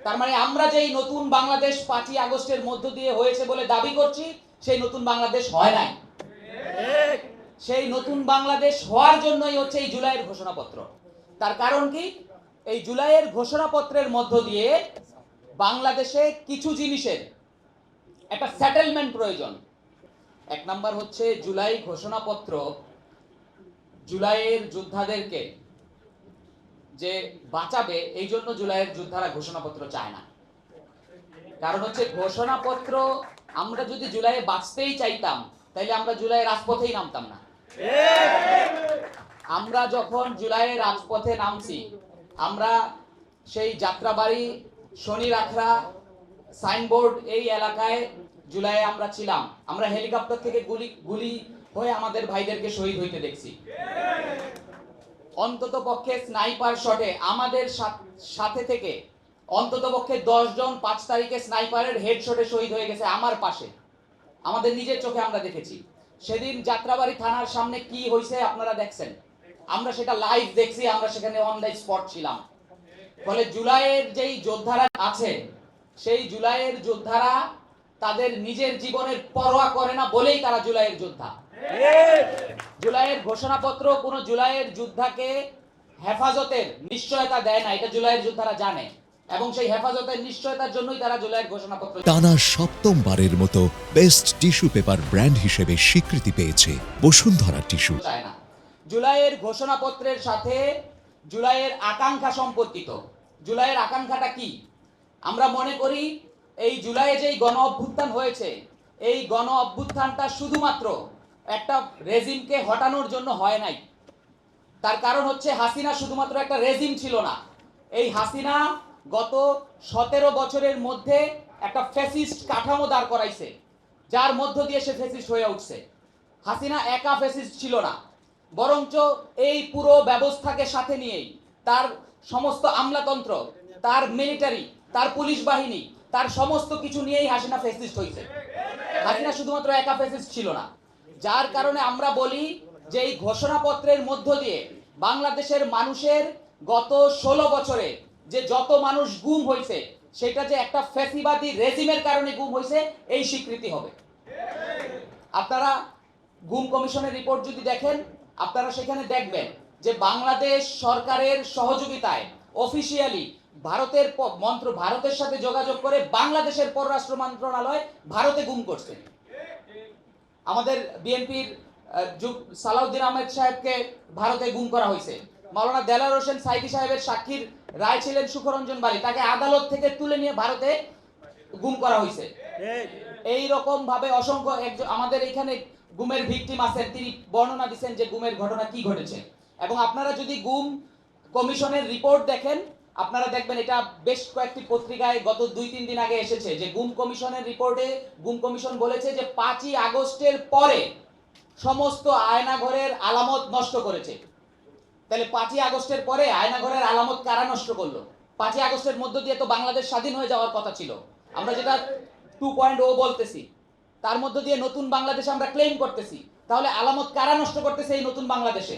তার মানে আমরা যেই নতুন বাংলাদেশ 5ই আগস্টের মধ্য দিয়ে হয়েছে বলে দাবি করছি, সেই নতুন বাংলাদেশ হয় নাই। সেই নতুন বাংলাদেশ হওয়ার জন্যই হচ্ছে এই জুলাইয়ের ঘোষণাপত্র। তার কারণ কি, এই জুলাইয়ের ঘোষণাপত্রের মধ্য দিয়ে বাংলাদেশে কিছু জিনিসের একটা সেটেলমেন্ট প্রয়োজন। এক নাম্বার হচ্ছে জুলাই ঘোষণাপত্র জুলাইয়ের যোদ্ধাদেরকে যে বাঁচাবে, এই জন্য জুলাইয়ের যোদ্ধারা ঘোষণাপত্র চায় না। কারণ হচ্ছে ঘোষণাপত্র, আমরা যদি জুলাইয়ে বাঁচতেই চাইতাম তাইলে আমরা জুলাইয়ের রাজপথেই নামতাম না। আমরা যখন জুলাইয়ের রাজপথে নামছি, আমরা সেই যাত্রাবাড়ি, শনি রাখরা, সাইনবোর্ড এই এলাকায় জুলাইয়ে আমরা ছিলাম। আমরা হেলিকপ্টার থেকে গুলি হয়ে আমাদের ভাইদেরকে শহীদ হইতে দেখছি। অন্তত পক্ষে স্নাইপার শটে আমাদের সাথে থেকে অন্তত পক্ষে 10 জন 5 তারিখে স্নাইপারের হেডশটে শহীদ হয়ে গেছে আমার পাশে। আমাদের নিজের চোখে আমরা দেখেছি। সেদিন যাত্রাবাড়ি থানার সামনে কি হয়েছে আপনারা দেখছেন, আমরা সেটা লাইভ দেখছি, আমরা সেখানে অন দ্য স্পট ছিলাম। ফলে জুলাইয়ের যেই যোদ্ধারা আছে, সেই জুলাইয়ের যোদ্ধারা তাদের নিজের জীবনের পরোয়া করে না বলেই তারা জুলাইয়ের যোদ্ধা। জুলাইয়ের ঘোষণাপত্র কোন জুলাইয়ের যোদ্ধাকে হেফাজতের নিশ্চয়তা দেয় না, এটা জুলাইয়ের যোদ্ধারা জানে, এবং সেই হেফাজতের নিশ্চয়তার জন্যই তারা জুলাইয়ের ঘোষণাপত্র। টানা 7মবারের মতো বেস্ট টিস্যু পেপার ব্র্যান্ড হিসেবে স্বীকৃতি পেয়েছে বসুন্ধরা টিস্যু। চায় না। জুলাইয়ের ঘোষণাপত্রের সাথে জুলাইয়ের আকাঙ্ক্ষা সম্পর্কিত। জুলাইয়ের আকাঙ্ক্ষাটা কি? আমরা মনে করি এই জুলাইয়ে যেই গণ অভ্যুত্থান হয়েছে, এই গণ অভ্যুত্থানটা শুধুমাত্র একটা রেজিমকে হটানোর জন্য হয় নাই। তার কারণ হচ্ছে হাসিনা শুধুমাত্র একটা রেজিম ছিল না। এই হাসিনা গত 17 বছরের মধ্যে একটা ফ্যাসিস্ট কাঠামো দাঁড় করাইছে, যার মধ্য দিয়ে সে ফ্যাসিস্ট হয়ে উঠছে। হাসিনা একা ফ্যাসিস্ট ছিল না, বরঞ্চ এই পুরো ব্যবস্থাকে সাথে নিয়েই তার সমস্ত আমলাতন্ত্র, তার মিলিটারি, তার পুলিশ বাহিনী, তার সমস্ত কিছু নিয়েই হাসিনা ফ্যাসিস্ট হয়েছে। হাসিনা শুধুমাত্র একা ফ্যাসিস্ট ছিল না। যার কারণে আমরা বলি যে এই ঘোষণাপত্রের মধ্য দিয়ে বাংলাদেশের মানুষের গত 16 বছরে যে যত মানুষ গুম হয়েছে, সেটা যে একটা ফ্যাসিবাদী রেজিমের কারণে গুম হয়েছে, এই স্বীকৃতি হবে। আপনারা গুম কমিশনের রিপোর্ট যদি দেখেন, আপনারা সেখানে দেখবেন যে বাংলাদেশ সরকারের সহযোগিতায় অফিসিয়ালি ভারতের সাথে যোগাযোগ করে বাংলাদেশের পররাষ্ট্র মন্ত্রণালয় ভারতে গুম করছে। আমাদের বিএনপির সালাউদ্দিন আহমেদ সাহেবকে ভারতে গুম করা হয়েছে। মাওলানা দেলাওয়ার হোসেন সাইদি সাহেবের সাক্ষীর রায় ছিলেন সুখরঞ্জন বালি, তাকে আদালত থেকে তুলে নিয়ে ভারতে গুম করা হয়েছে। এই রকম ভাবে অসংখ্য আমাদের এখানে গুমের ভিকটিম আছেন, তিনি বর্ণনা দিচ্ছেন যে গুমের ঘটনা কি ঘটেছে। এবং আপনারা যদি গুম কমিশনের রিপোর্ট দেখেন, আপনারা দেখবেন এটা বেশ কয়েকটি পত্রিকায় গত 2-3 দিন আগে এসেছে যে গুম কমিশনের রিপোর্টে গুম কমিশন বলেছে যে 5ই আগস্টের পরে সমস্ত আয়নাঘরের আলামত নষ্ট করেছে। তাহলে 5ই আগস্টের পরে আয়নাঘরের আলামত কারা নষ্ট করলো? 5ই আগস্টের মধ্য দিয়ে তো বাংলাদেশ স্বাধীন হয়ে যাওয়ার কথা ছিল। আমরা যেটা 2.0 বলতেছি, তার মধ্য দিয়ে নতুন বাংলাদেশ আমরা ক্লেম করতেছি। তাহলে আলামত কারা নষ্ট করতেছে এই নতুন বাংলাদেশে?